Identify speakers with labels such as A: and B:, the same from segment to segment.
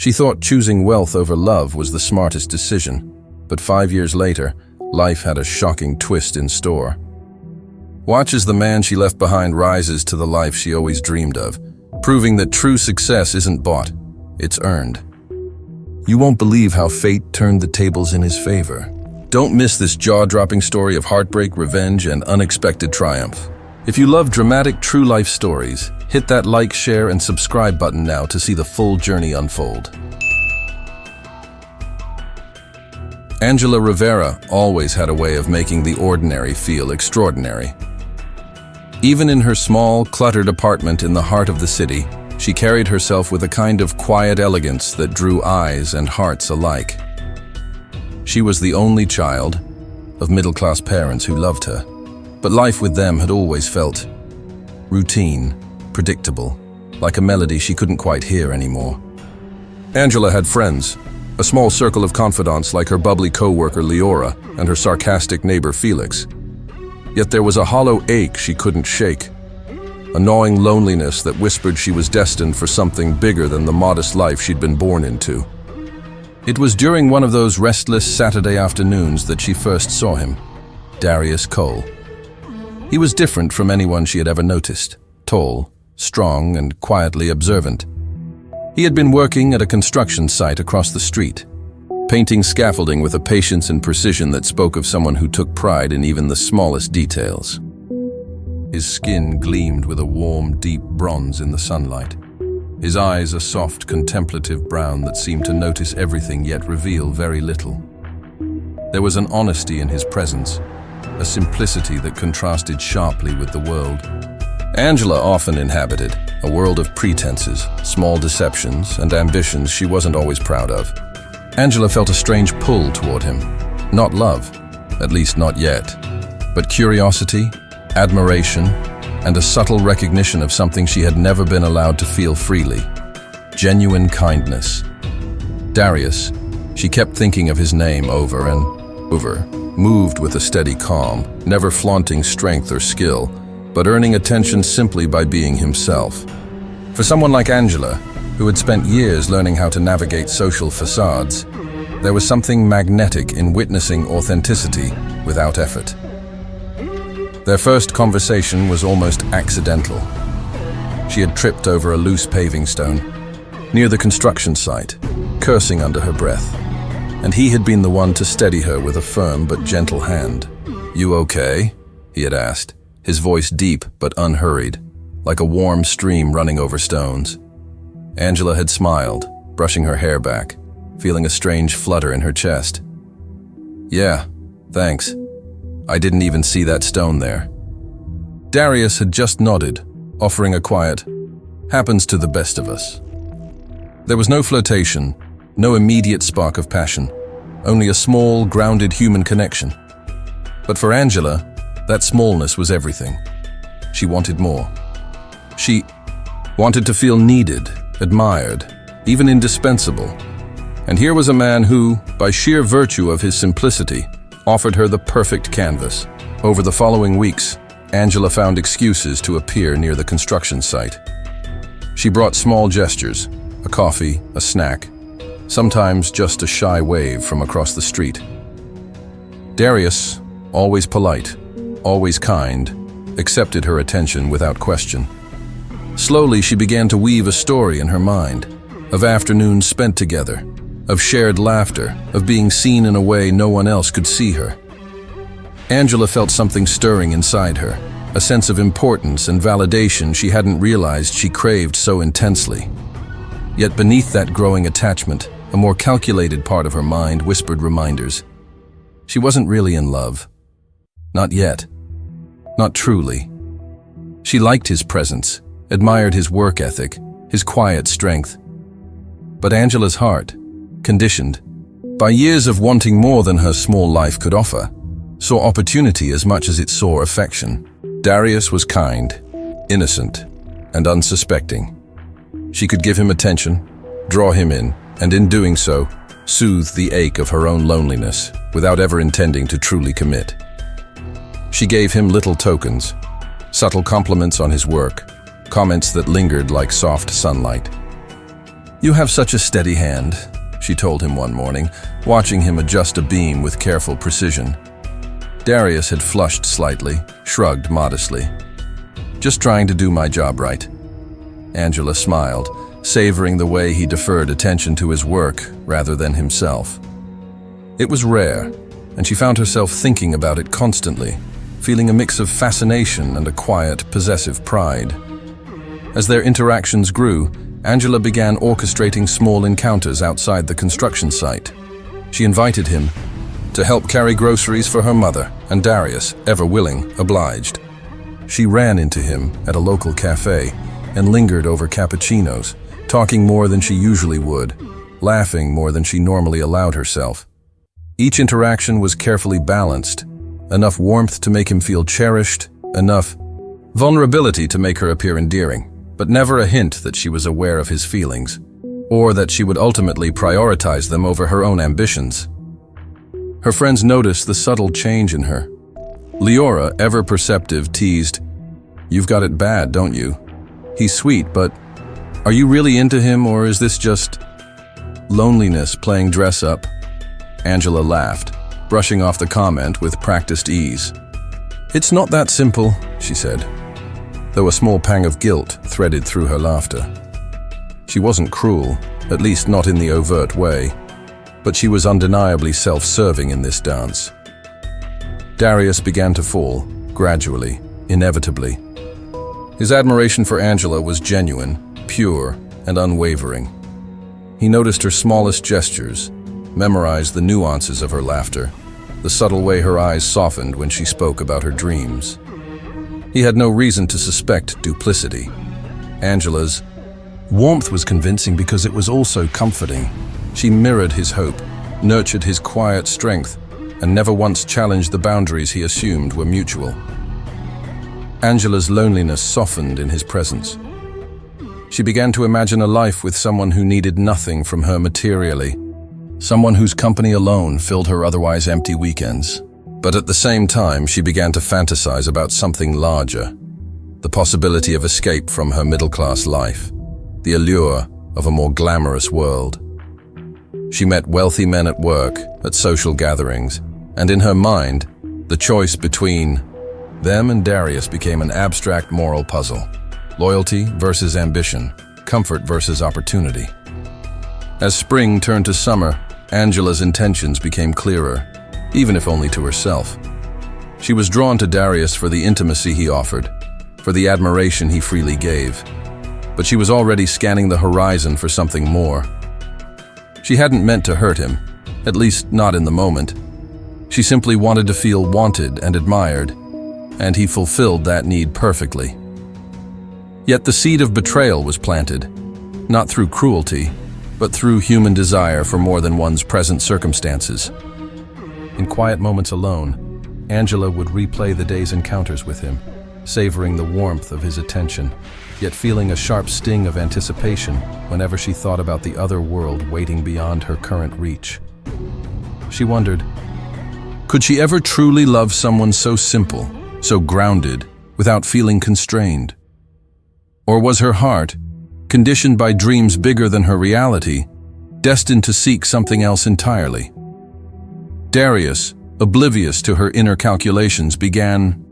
A: She thought choosing wealth over love was the smartest decision, but 5 years later, life had a shocking twist in store. Watch as the man she left behind rises to the life she always dreamed of, proving that true success isn't bought, it's earned. You won't believe how fate turned the tables in his favor. Don't miss this jaw-dropping story of heartbreak, revenge, and unexpected triumph. If you love dramatic, true-life stories, hit that like, share, and subscribe button now to see the full journey unfold. Angela Rivera always had a way of making the ordinary feel extraordinary. Even in her small, cluttered apartment in the heart of the city, she carried herself with a kind of quiet elegance that drew eyes and hearts alike. She was the only child of middle-class parents who loved her, but life with them had always felt routine, predictable, like a melody she couldn't quite hear anymore. Angela had friends, a small circle of confidants like her bubbly co-worker Leora and her sarcastic neighbor Felix. Yet there was a hollow ache she couldn't shake, a gnawing loneliness that whispered she was destined for something bigger than the modest life she'd been born into. It was during one of those restless Saturday afternoons that she first saw him, Darius Cole. He was different from anyone she had ever noticed, tall, strong, and quietly observant. He had been working at a construction site across the street, painting scaffolding with a patience and precision that spoke of someone who took pride in even the smallest details. His skin gleamed with a warm, deep bronze in the sunlight. His eyes a soft, contemplative brown that seemed to notice everything yet reveal very little. There was an honesty in his presence, a simplicity that contrasted sharply with the world Angela often inhabited, a world of pretenses, small deceptions, and ambitions she wasn't always proud of. Angela felt a strange pull toward him. Not love, at least not yet, but curiosity, admiration, and a subtle recognition of something she had never been allowed to feel freely: genuine kindness. Darius, she kept thinking of his name over and over, moved with a steady calm, never flaunting strength or skill, but earning attention simply by being himself. For someone like Angela, who had spent years learning how to navigate social facades, there was something magnetic in witnessing authenticity without effort. Their first conversation was almost accidental. She had tripped over a loose paving stone near the construction site, cursing under her breath, and he had been the one to steady her with a firm but gentle hand. "You okay?" he had asked, his voice deep but unhurried, like a warm stream running over stones. Angela had smiled, brushing her hair back, feeling a strange flutter in her chest. "Yeah, thanks. I didn't even see that stone there." Darius had just nodded, offering a quiet, "Happens to the best of us." There was no flirtation, no immediate spark of passion, only a small, grounded human connection. But for Angela, that smallness was everything. She wanted more. She wanted to feel needed, admired, even indispensable. And here was a man who, by sheer virtue of his simplicity, offered her the perfect canvas. Over the following weeks, Angela found excuses to appear near the construction site. She brought small gestures, a coffee, a snack, sometimes just a shy wave from across the street. Darius, always polite, always kind, accepted her attention without question. Slowly, she began to weave a story in her mind, of afternoons spent together, of shared laughter, of being seen in a way no one else could see her. Angela felt something stirring inside her, a sense of importance and validation she hadn't realized she craved so intensely. Yet beneath that growing attachment, a more calculated part of her mind whispered reminders. She wasn't really in love. Not yet. Not truly. She liked his presence, admired his work ethic, his quiet strength. But Angela's heart, conditioned by years of wanting more than her small life could offer, saw opportunity as much as it saw affection. Darius was kind, innocent, and unsuspecting. She could give him attention, draw him in, and in doing so, soothe the ache of her own loneliness without ever intending to truly commit. She gave him little tokens, subtle compliments on his work, comments that lingered like soft sunlight. "You have such a steady hand," she told him one morning, watching him adjust a beam with careful precision. Darius had flushed slightly, shrugged modestly. "Just trying to do my job right." Angela smiled, savoring the way he deferred attention to his work rather than himself. It was rare, and she found herself thinking about it constantly, feeling a mix of fascination and a quiet, possessive pride. As their interactions grew, Angela began orchestrating small encounters outside the construction site. She invited him to help carry groceries for her mother, and Darius, ever willing, obliged. She ran into him at a local cafe and lingered over cappuccinos, talking more than she usually would, laughing more than she normally allowed herself. Each interaction was carefully balanced, enough warmth to make him feel cherished, enough vulnerability to make her appear endearing, but never a hint that she was aware of his feelings, or that she would ultimately prioritize them over her own ambitions. Her friends noticed the subtle change in her. Leora, ever perceptive, teased, "You've got it bad, don't you? He's sweet, but are you really into him, or is this just loneliness playing dress up?" Angela laughed, brushing off the comment with practiced ease. "It's not that simple," she said, though a small pang of guilt threaded through her laughter. She wasn't cruel, at least not in the overt way, but she was undeniably self-serving in this dance. Darius began to fall, gradually, inevitably. His admiration for Angela was genuine, pure, and unwavering. He noticed her smallest gestures, memorized the nuances of her laughter, the subtle way her eyes softened when she spoke about her dreams. He had no reason to suspect duplicity. Angela's warmth was convincing because it was also comforting. She mirrored his hope, nurtured his quiet strength, and never once challenged the boundaries he assumed were mutual. Angela's loneliness softened in his presence. She began to imagine a life with someone who needed nothing from her materially, someone whose company alone filled her otherwise empty weekends. But at the same time, she began to fantasize about something larger, the possibility of escape from her middle-class life, the allure of a more glamorous world. She met wealthy men at work, at social gatherings, and in her mind, the choice between them and Darius became an abstract moral puzzle. Loyalty versus ambition, comfort versus opportunity. As spring turned to summer, Angela's intentions became clearer, even if only to herself. She was drawn to Darius for the intimacy he offered, for the admiration he freely gave. But she was already scanning the horizon for something more. She hadn't meant to hurt him, at least not in the moment. She simply wanted to feel wanted and admired, and he fulfilled that need perfectly. Yet the seed of betrayal was planted, not through cruelty, but through human desire for more than one's present circumstances. In quiet moments alone, Angela would replay the day's encounters with him, savoring the warmth of his attention, yet feeling a sharp sting of anticipation whenever she thought about the other world waiting beyond her current reach. She wondered, could she ever truly love someone so simple, so grounded, without feeling constrained? Or was her heart, conditioned by dreams bigger than her reality, destined to seek something else entirely? Darius, oblivious to her inner calculations, began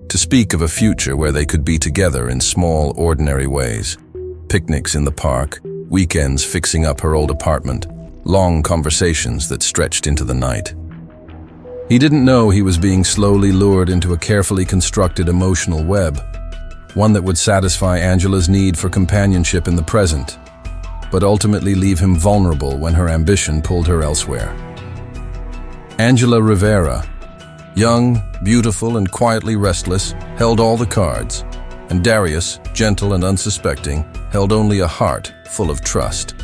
A: to speak of a future where they could be together in small, ordinary ways. Picnics in the park, weekends fixing up her old apartment, long conversations that stretched into the night. He didn't know he was being slowly lured into a carefully constructed emotional web, one that would satisfy Angela's need for companionship in the present, but ultimately leave him vulnerable when her ambition pulled her elsewhere. Angela Rivera, young, beautiful, and quietly restless, held all the cards, and Darius, gentle and unsuspecting, held only a heart full of trust.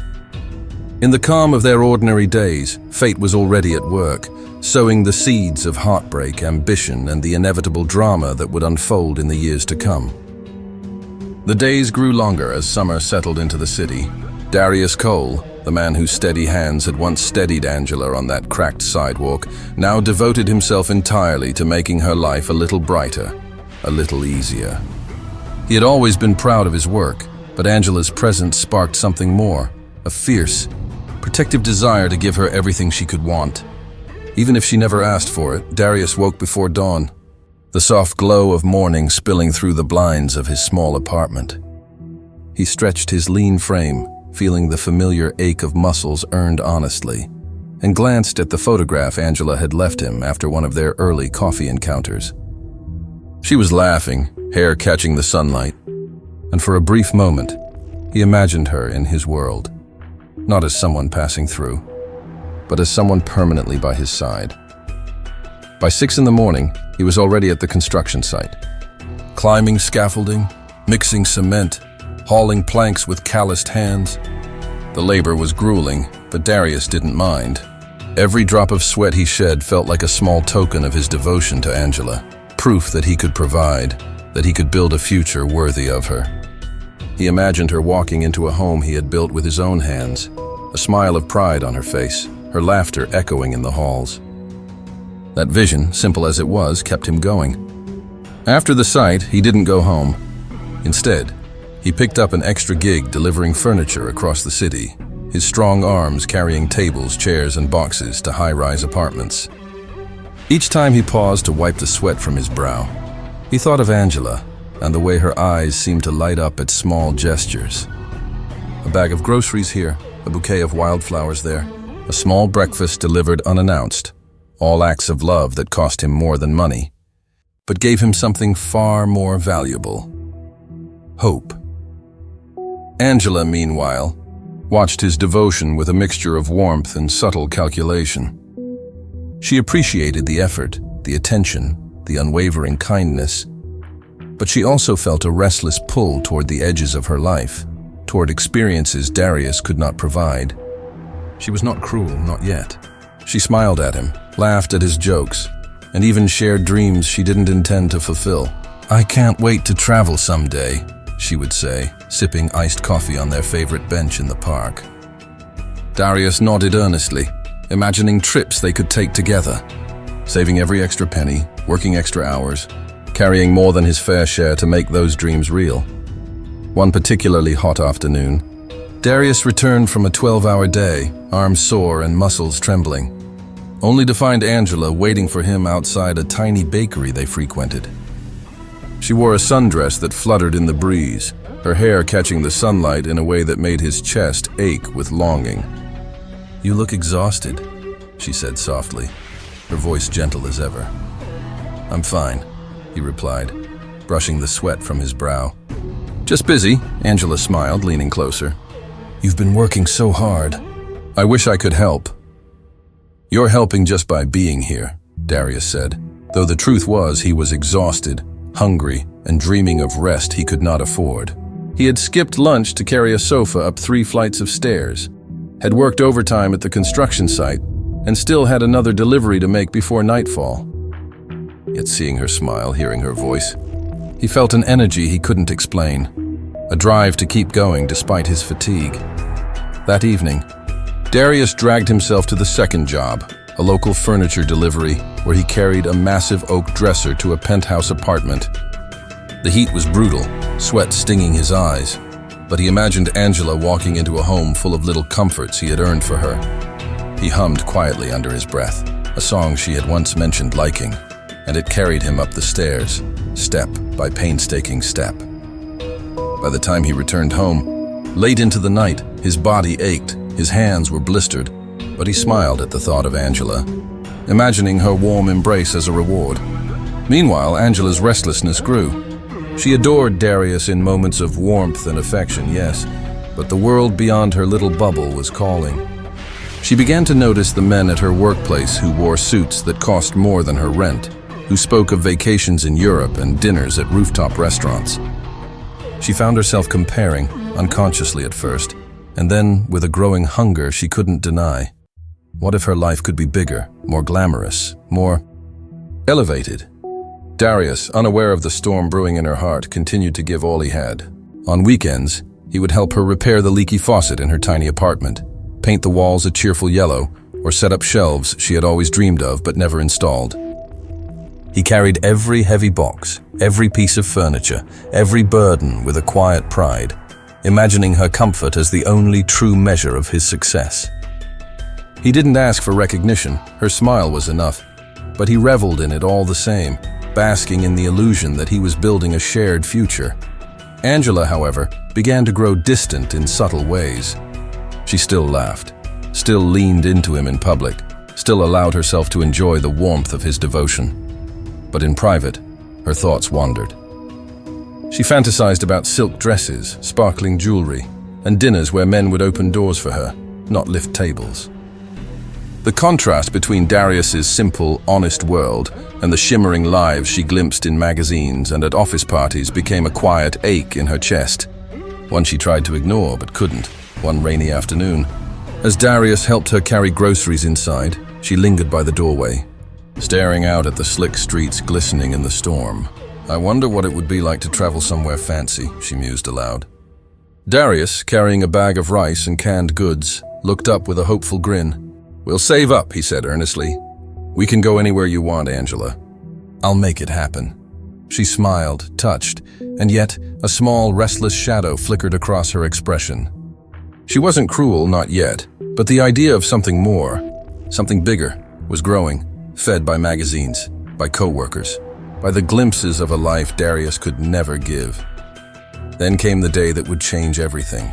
A: In the calm of their ordinary days, fate was already at work, sowing the seeds of heartbreak, ambition, and the inevitable drama that would unfold in the years to come. The days grew longer as summer settled into the city. Darius Cole, the man whose steady hands had once steadied Angela on that cracked sidewalk, now devoted himself entirely to making her life a little brighter, a little easier. He had always been proud of his work, but Angela's presence sparked something more, a fierce, protective desire to give her everything she could want. Even if she never asked for it, Darius woke before dawn, the soft glow of morning spilling through the blinds of his small apartment. He stretched his lean frame, feeling the familiar ache of muscles earned honestly, and glanced at the photograph Angela had left him after one of their early coffee encounters. She was laughing, hair catching the sunlight, and for a brief moment, he imagined her in his world, not as someone passing through, but as someone permanently by his side. By 6 in the morning, he was already at the construction site, climbing scaffolding, mixing cement, hauling planks with calloused hands. The labor was grueling, but Darius didn't mind. Every drop of sweat he shed felt like a small token of his devotion to Angela, proof that he could provide, that he could build a future worthy of her. He imagined her walking into a home he had built with his own hands, a smile of pride on her face, her laughter echoing in the halls. That vision, simple as it was, kept him going. After the site, he didn't go home. Instead, he picked up an extra gig delivering furniture across the city, his strong arms carrying tables, chairs, and boxes to high-rise apartments. Each time he paused to wipe the sweat from his brow, he thought of Angela and the way her eyes seemed to light up at small gestures. A bag of groceries here, a bouquet of wildflowers there, a small breakfast delivered unannounced, all acts of love that cost him more than money, but gave him something far more valuable: hope. Angela, meanwhile, watched his devotion with a mixture of warmth and subtle calculation. She appreciated the effort, the attention, the unwavering kindness, but she also felt a restless pull toward the edges of her life, toward experiences Darius could not provide. She was not cruel, not yet. She smiled at him, laughed at his jokes, and even shared dreams she didn't intend to fulfill. "I can't wait to travel someday," she would say, sipping iced coffee on their favorite bench in the park. Darius nodded earnestly, imagining trips they could take together, saving every extra penny, working extra hours, carrying more than his fair share to make those dreams real. One particularly hot afternoon, Darius returned from a 12-hour day, arms sore and muscles trembling, only to find Angela waiting for him outside a tiny bakery they frequented. She wore a sundress that fluttered in the breeze, her hair catching the sunlight in a way that made his chest ache with longing. "You look exhausted," she said softly, her voice gentle as ever. "I'm fine," he replied, brushing the sweat from his brow. "Just busy," Angela smiled, leaning closer. "You've been working so hard. I wish I could help." "You're helping just by being here," Darius said, though the truth was he was exhausted, hungry, and dreaming of rest he could not afford. He had skipped lunch to carry a sofa up 3 flights of stairs, had worked overtime at the construction site, and still had another delivery to make before nightfall. Yet seeing her smile, hearing her voice, he felt an energy he couldn't explain, a drive to keep going despite his fatigue. That evening, Darius dragged himself to the second job, a local furniture delivery where he carried a massive oak dresser to a penthouse apartment. The heat was brutal, sweat stinging his eyes, but he imagined Angela walking into a home full of little comforts he had earned for her. He hummed quietly under his breath, a song she had once mentioned liking, and it carried him up the stairs, step by painstaking step. By the time he returned home, late into the night, his body ached, his hands were blistered, but he smiled at the thought of Angela, imagining her warm embrace as a reward. Meanwhile, Angela's restlessness grew. She adored Darius in moments of warmth and affection, yes, but the world beyond her little bubble was calling. She began to notice the men at her workplace who wore suits that cost more than her rent, who spoke of vacations in Europe and dinners at rooftop restaurants. She found herself comparing, unconsciously at first, and then with a growing hunger she couldn't deny. What if her life could be bigger, more glamorous, more elevated? Darius, unaware of the storm brewing in her heart, continued to give all he had. On weekends, he would help her repair the leaky faucet in her tiny apartment, paint the walls a cheerful yellow, or set up shelves she had always dreamed of but never installed. He carried every heavy box, every piece of furniture, every burden with a quiet pride, imagining her comfort as the only true measure of his success. He didn't ask for recognition, her smile was enough, but he reveled in it all the same, basking in the illusion that he was building a shared future. Angela, however, began to grow distant in subtle ways. She still laughed, still leaned into him in public, still allowed herself to enjoy the warmth of his devotion. But in private, her thoughts wandered. She fantasized about silk dresses, sparkling jewelry, and dinners where men would open doors for her, not lift tables. The contrast between Darius's simple, honest world and the shimmering lives she glimpsed in magazines and at office parties became a quiet ache in her chest, one she tried to ignore but couldn't, one rainy afternoon. As Darius helped her carry groceries inside, she lingered by the doorway, staring out at the slick streets glistening in the storm. I wonder what it would be like to travel somewhere fancy, she mused aloud. Darius, carrying a bag of rice and canned goods, looked up with a hopeful grin. "We'll save up," he said earnestly. "We can go anywhere you want, Angela. I'll make it happen." She smiled, touched, and yet a small, restless shadow flickered across her expression. She wasn't cruel, not yet, but the idea of something more, something bigger, was growing, fed by magazines, by co-workers, by the glimpses of a life Darius could never give. Then came the day that would change everything.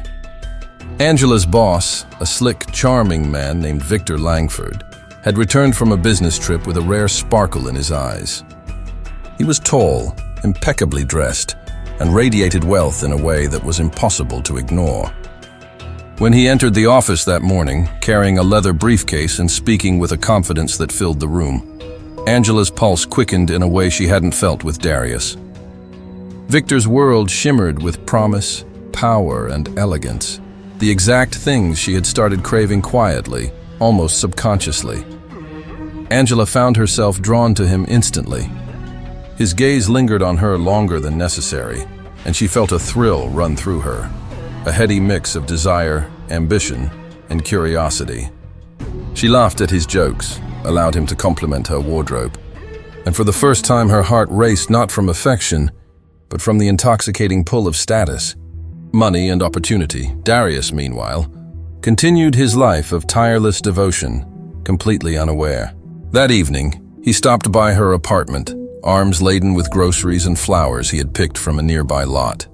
A: Angela's boss, a slick, charming man named Victor Langford, had returned from a business trip with a rare sparkle in his eyes. He was tall, impeccably dressed, and radiated wealth in a way that was impossible to ignore. When he entered the office that morning, carrying a leather briefcase and speaking with a confidence that filled the room, Angela's pulse quickened in a way she hadn't felt with Darius. Victor's world shimmered with promise, power, and elegance, the exact things she had started craving quietly, almost subconsciously. Angela found herself drawn to him instantly. His gaze lingered on her longer than necessary, and she felt a thrill run through her, a heady mix of desire, ambition, and curiosity. She laughed at his jokes, allowed him to compliment her wardrobe, and for the first time her heart raced not from affection, but from the intoxicating pull of status, money, and opportunity. Darius, meanwhile, continued his life of tireless devotion, completely unaware. That evening, he stopped by her apartment, arms laden with groceries and flowers he had picked from a nearby lot.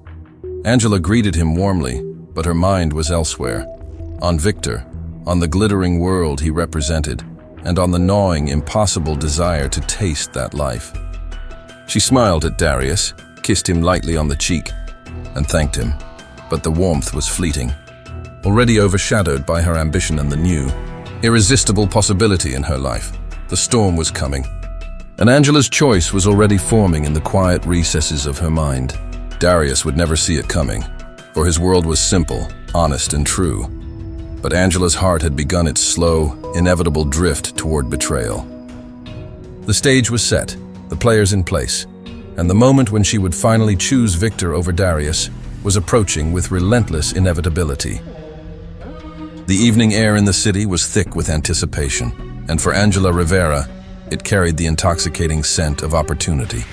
A: Angela greeted him warmly, but her mind was elsewhere, on Victor, on the glittering world he represented, and on the gnawing, impossible desire to taste that life. She smiled at Darius, kissed him lightly on the cheek, and thanked him. But the warmth was fleeting, already overshadowed by her ambition and the new, irresistible possibility in her life. The storm was coming, and Angela's choice was already forming in the quiet recesses of her mind. Darius would never see it coming, for his world was simple, honest, and true. But Angela's heart had begun its slow, inevitable drift toward betrayal. The stage was set, the players in place, and the moment when she would finally choose Victor over Darius was approaching with relentless inevitability. The evening air in the city was thick with anticipation, and for Angela Rivera, it carried the intoxicating scent of opportunity.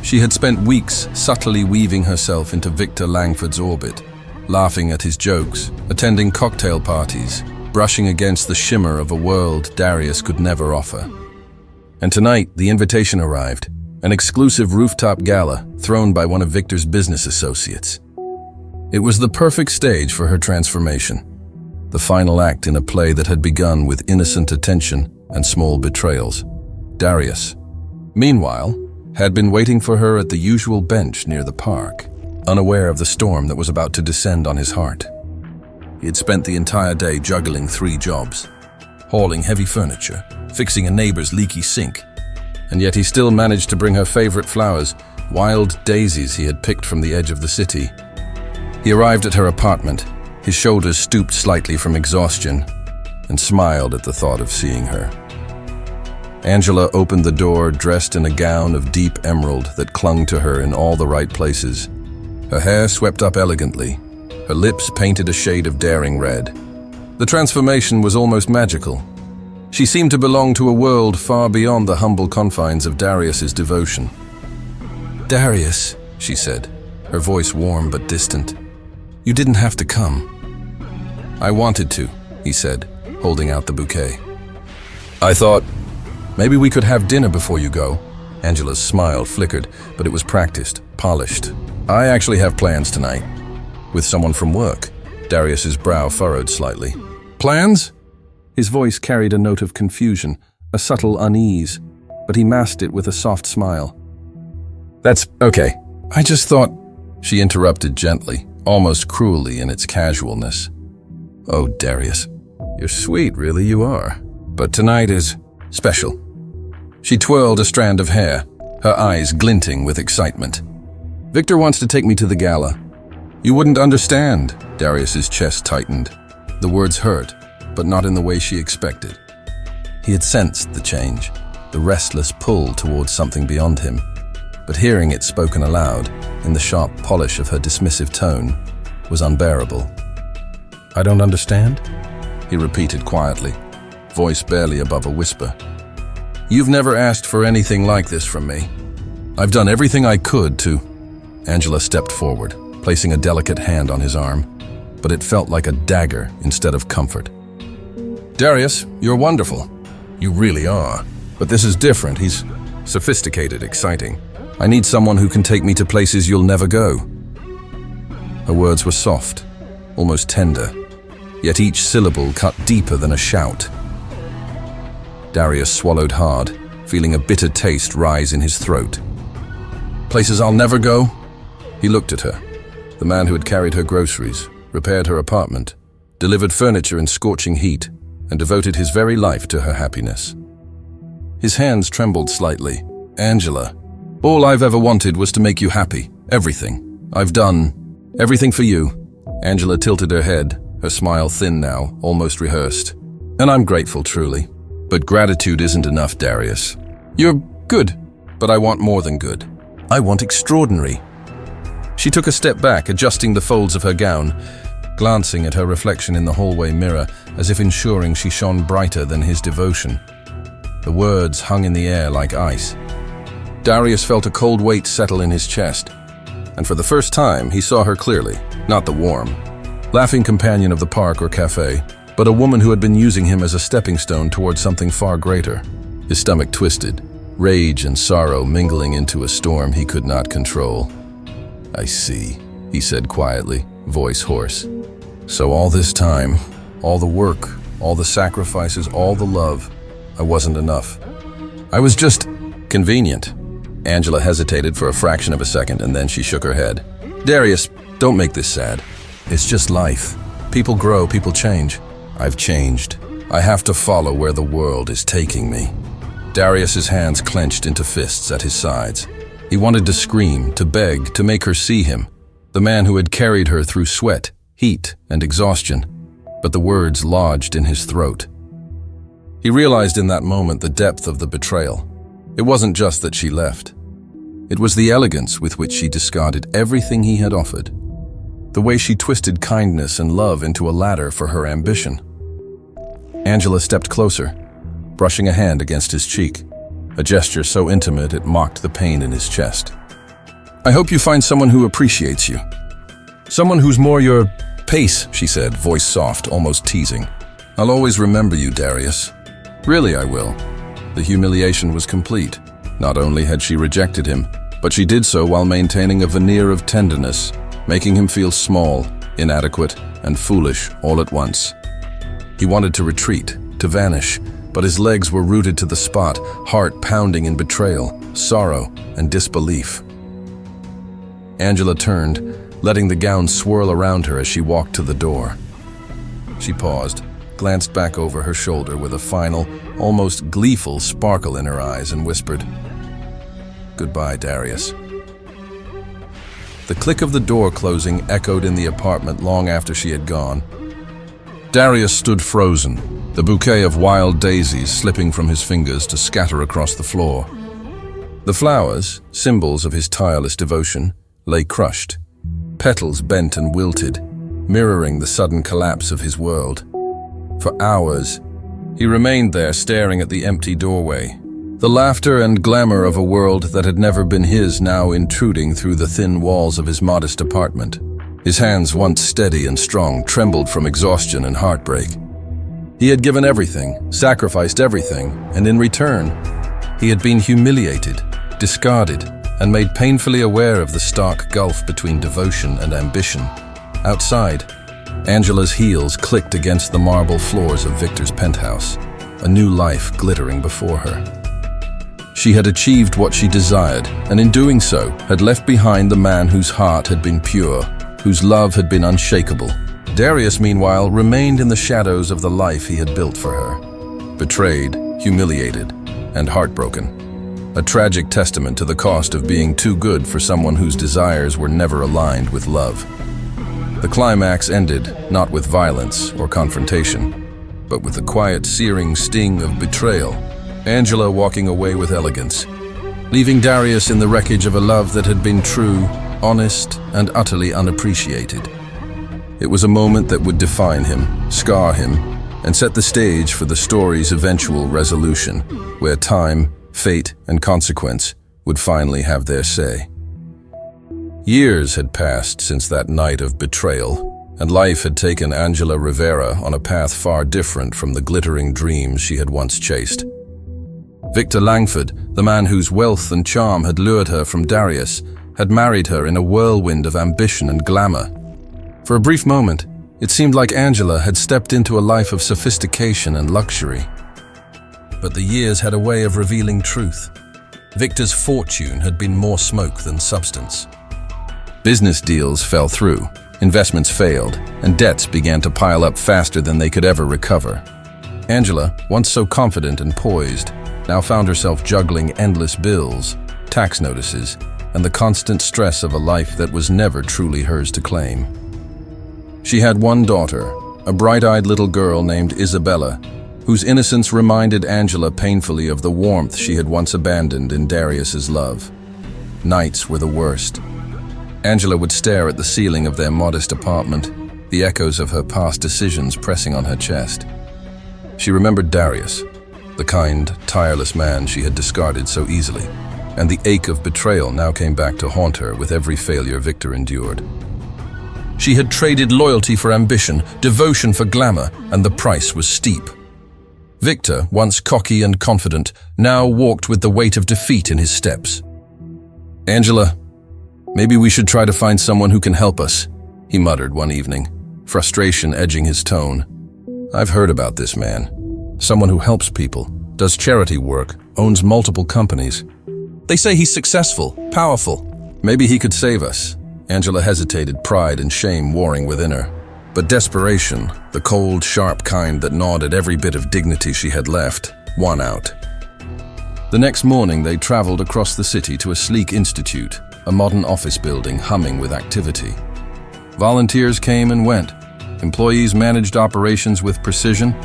A: She had spent weeks subtly weaving herself into Victor Langford's orbit, laughing at his jokes, attending cocktail parties, brushing against the shimmer of a world Darius could never offer. And tonight, the invitation arrived, an exclusive rooftop gala thrown by one of Victor's business associates. It was the perfect stage for her transformation, the final act in a play that had begun with innocent attention and small betrayals. Darius, meanwhile, had been waiting for her at the usual bench near the park, unaware of the storm that was about to descend on his heart. He had spent the entire day juggling 3 jobs, hauling heavy furniture, fixing a neighbor's leaky sink, and yet he still managed to bring her favorite flowers, wild daisies he had picked from the edge of the city. He arrived at her apartment, his shoulders stooped slightly from exhaustion, and smiled at the thought of seeing her. Angela opened the door, dressed in a gown of deep emerald that clung to her in all the right places. Her hair swept up elegantly, her lips painted a shade of daring red. The transformation was almost magical. She seemed to belong to a world far beyond the humble confines of Darius's devotion. "Darius," she said, her voice warm but distant, You didn't have to come. I wanted to, he said, holding out the bouquet. I thought, maybe we could have dinner before you go. Angela's smile flickered, but it was practiced, polished. I actually have plans tonight. With someone from work. Darius's brow furrowed slightly. Plans? His voice carried a note of confusion, a subtle unease, but he masked it with a soft smile. That's okay. I just thought... She interrupted gently, almost cruelly in its casualness. Oh, Darius, you're sweet, really you are. But tonight is special. She twirled a strand of hair, her eyes glinting with excitement. Victor wants to take me to the gala. You wouldn't understand. Darius's chest tightened. The words hurt, but not in the way she expected. He had sensed the change, the restless pull towards something beyond him. But hearing it spoken aloud, in the sharp polish of her dismissive tone, was unbearable. I don't understand? He repeated quietly, voice barely above a whisper. You've never asked for anything like this from me. I've done everything I could to... Angela stepped forward, placing a delicate hand on his arm, but it felt like a dagger instead of comfort. Darius, you're wonderful. You really are. But this is different. He's sophisticated, exciting. I need someone who can take me to places you'll never go. Her words were soft, almost tender, yet each syllable cut deeper than a shout. Darius swallowed hard, feeling a bitter taste rise in his throat. Places I'll never go? He looked at her, the man who had carried her groceries, repaired her apartment, delivered furniture in scorching heat, and devoted his very life to her happiness. His hands trembled slightly. Angela, all I've ever wanted was to make you happy. Everything. I've done everything for you. Angela tilted her head, her smile thin now, almost rehearsed. And I'm grateful, truly. But gratitude isn't enough, Darius. You're good, but I want more than good. I want extraordinary. She took a step back, adjusting the folds of her gown, glancing at her reflection in the hallway mirror as if ensuring she shone brighter than his devotion. The words hung in the air like ice. Darius felt a cold weight settle in his chest, and for the first time he saw her clearly, not the warm, laughing companion of the park or cafe, but a woman who had been using him as a stepping stone towards something far greater. His stomach twisted, rage and sorrow mingling into a storm he could not control. I see, he said quietly, voice hoarse. So all this time, all the work, all the sacrifices, all the love, I wasn't enough. I was just convenient. Angela hesitated for a fraction of a second and then she shook her head. Darius, don't make this sad. It's just life. People grow, people change. I've changed. I have to follow where the world is taking me. Darius's hands clenched into fists at his sides. He wanted to scream, to beg, to make her see him, the man who had carried her through sweat, heat, and exhaustion, but the words lodged in his throat. He realized in that moment the depth of the betrayal. It wasn't just that she left. It was the elegance with which she discarded everything he had offered, the way she twisted kindness and love into a ladder for her ambition. Angela stepped closer, brushing a hand against his cheek, a gesture so intimate it mocked the pain in his chest. I hope you find someone who appreciates you. Someone who's more your pace, she said, voice soft, almost teasing. I'll always remember you, Darius. Really, I will. The humiliation was complete. Not only had she rejected him, but she did so while maintaining a veneer of tenderness, making him feel small, inadequate, and foolish all at once. He wanted to retreat, to vanish, but his legs were rooted to the spot, heart pounding in betrayal, sorrow, and disbelief. Angela turned, letting the gown swirl around her as she walked to the door. She paused, glanced back over her shoulder with a final, almost gleeful sparkle in her eyes and whispered, Goodbye, Darius. The click of the door closing echoed in the apartment long after she had gone. Darius stood frozen, the bouquet of wild daisies slipping from his fingers to scatter across the floor. The flowers, symbols of his tireless devotion, lay crushed, petals bent and wilted, mirroring the sudden collapse of his world. For hours, he remained there staring at the empty doorway, the laughter and glamour of a world that had never been his now intruding through the thin walls of his modest apartment. His hands, once steady and strong, trembled from exhaustion and heartbreak. He had given everything, sacrificed everything, and in return, he had been humiliated, discarded, and made painfully aware of the stark gulf between devotion and ambition. Outside, Angela's heels clicked against the marble floors of Victor's penthouse, a new life glittering before her. She had achieved what she desired, and in doing so, had left behind the man whose heart had been pure, whose love had been unshakable. Darius, meanwhile, remained in the shadows of the life he had built for her, betrayed, humiliated, and heartbroken. A tragic testament to the cost of being too good for someone whose desires were never aligned with love. The climax ended not with violence or confrontation, but with the quiet, searing sting of betrayal, Angela walking away with elegance, leaving Darius in the wreckage of a love that had been true, honest, and utterly unappreciated. It was a moment that would define him, scar him, and set the stage for the story's eventual resolution, where time, fate, and consequence would finally have their say. Years had passed since that night of betrayal, and life had taken Angela Rivera on a path far different from the glittering dreams she had once chased. Victor Langford, the man whose wealth and charm had lured her from Darius, had married her in a whirlwind of ambition and glamour. For a brief moment, it seemed like Angela had stepped into a life of sophistication and luxury. But the years had a way of revealing truth. Victor's fortune had been more smoke than substance. Business deals fell through, investments failed, and debts began to pile up faster than they could ever recover. Angela, once so confident and poised, now found herself juggling endless bills, tax notices, and the constant stress of a life that was never truly hers to claim. She had one daughter, a bright-eyed little girl named Isabella, whose innocence reminded Angela painfully of the warmth she had once abandoned in Darius's love. Nights were the worst. Angela would stare at the ceiling of their modest apartment, the echoes of her past decisions pressing on her chest. She remembered Darius, the kind, tireless man she had discarded so easily, and the ache of betrayal now came back to haunt her with every failure Victor endured. She had traded loyalty for ambition, devotion for glamour, and the price was steep. Victor, once cocky and confident, now walked with the weight of defeat in his steps. "Angela, maybe we should try to find someone who can help us," he muttered one evening, frustration edging his tone. "I've heard about this man. Someone who helps people, does charity work, owns multiple companies. They say he's successful, powerful. Maybe he could save us." Angela hesitated, pride and shame warring within her. But desperation, the cold, sharp kind that gnawed at every bit of dignity she had left, won out. The next morning, they traveled across the city to a sleek institute, a modern office building humming with activity. Volunteers came and went. Employees managed operations with precision,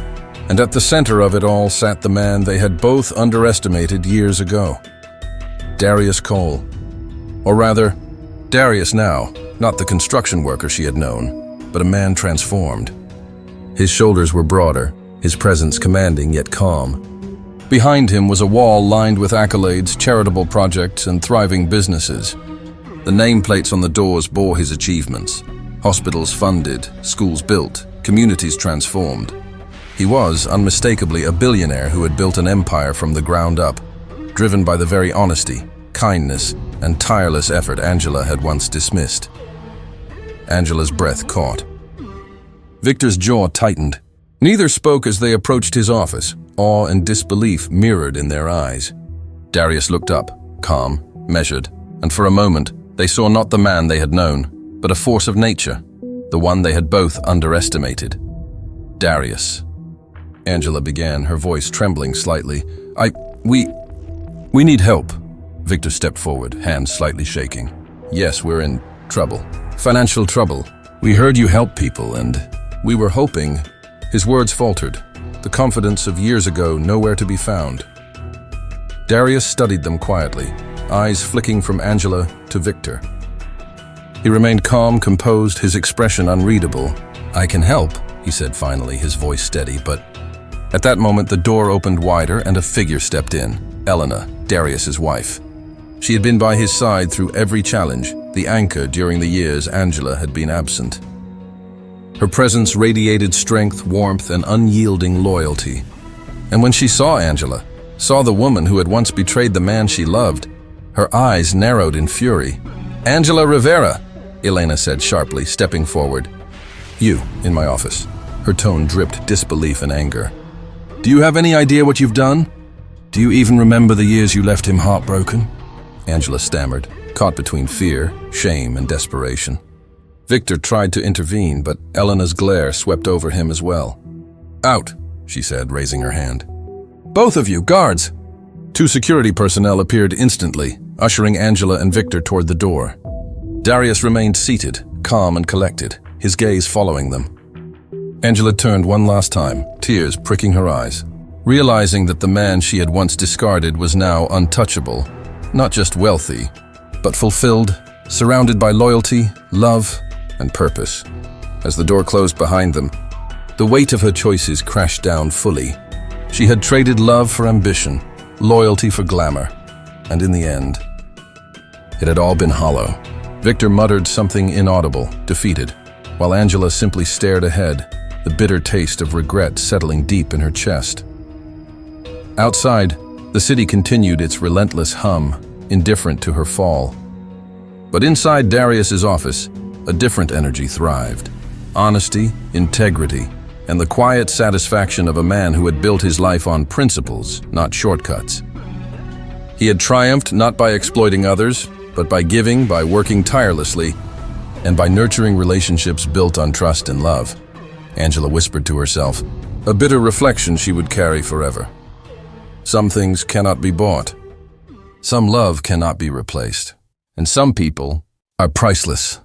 A: and at the center of it all sat the man they had both underestimated years ago. Darius Cole. Or rather, Darius now, not the construction worker she had known, but a man transformed. His shoulders were broader, his presence commanding yet calm. Behind him was a wall lined with accolades, charitable projects, and thriving businesses. The nameplates on the doors bore his achievements. Hospitals funded, schools built, communities transformed. He was, unmistakably, a billionaire who had built an empire from the ground up, driven by the very honesty, kindness, and tireless effort Angela had once dismissed. Angela's breath caught. Victor's jaw tightened. Neither spoke as they approached his office, awe and disbelief mirrored in their eyes. Darius looked up, calm, measured, and for a moment, they saw not the man they had known, but a force of nature, the one they had both underestimated. "Darius," Angela began, her voice trembling slightly. We need help." Victor stepped forward, hands slightly shaking. "Yes, we're in trouble. Financial trouble. We heard you help people, and we were hoping..." His words faltered, the confidence of years ago nowhere to be found. Darius studied them quietly, eyes flicking from Angela to Victor. He remained calm, composed, his expression unreadable. "I can help," he said finally, his voice steady, but at that moment the door opened wider and a figure stepped in, Elena, Darius's wife. She had been by his side through every challenge, the anchor during the years Angela had been absent. Her presence radiated strength, warmth, and unyielding loyalty. And when she saw Angela, saw the woman who had once betrayed the man she loved, her eyes narrowed in fury. "Angela Rivera," Elena said sharply, stepping forward. "You, in my office." Her tone dripped disbelief and anger. "Do you have any idea what you've done? Do you even remember the years you left him heartbroken?" Angela stammered, caught between fear, shame, and desperation. Victor tried to intervene, but Elena's glare swept over him as well. "Out," she said, raising her hand. "Both of you, guards!" 2 security personnel appeared instantly, ushering Angela and Victor toward the door. Darius remained seated, calm and collected, his gaze following them. Angela turned one last time, tears pricking her eyes, realizing that the man she had once discarded was now untouchable, not just wealthy, but fulfilled, surrounded by loyalty, love, and purpose. As the door closed behind them, the weight of her choices crashed down fully. She had traded love for ambition, loyalty for glamour, and in the end, it had all been hollow. Victor muttered something inaudible, defeated, while Angela simply stared ahead, the bitter taste of regret settling deep in her chest. Outside, the city continued its relentless hum, indifferent to her fall. But inside Darius's office, a different energy thrived. Honesty, integrity, and the quiet satisfaction of a man who had built his life on principles, not shortcuts. He had triumphed not by exploiting others, but by giving, by working tirelessly, and by nurturing relationships built on trust and love. Angela whispered to herself, a bitter reflection she would carry forever. Some things cannot be bought. Some love cannot be replaced. And some people are priceless.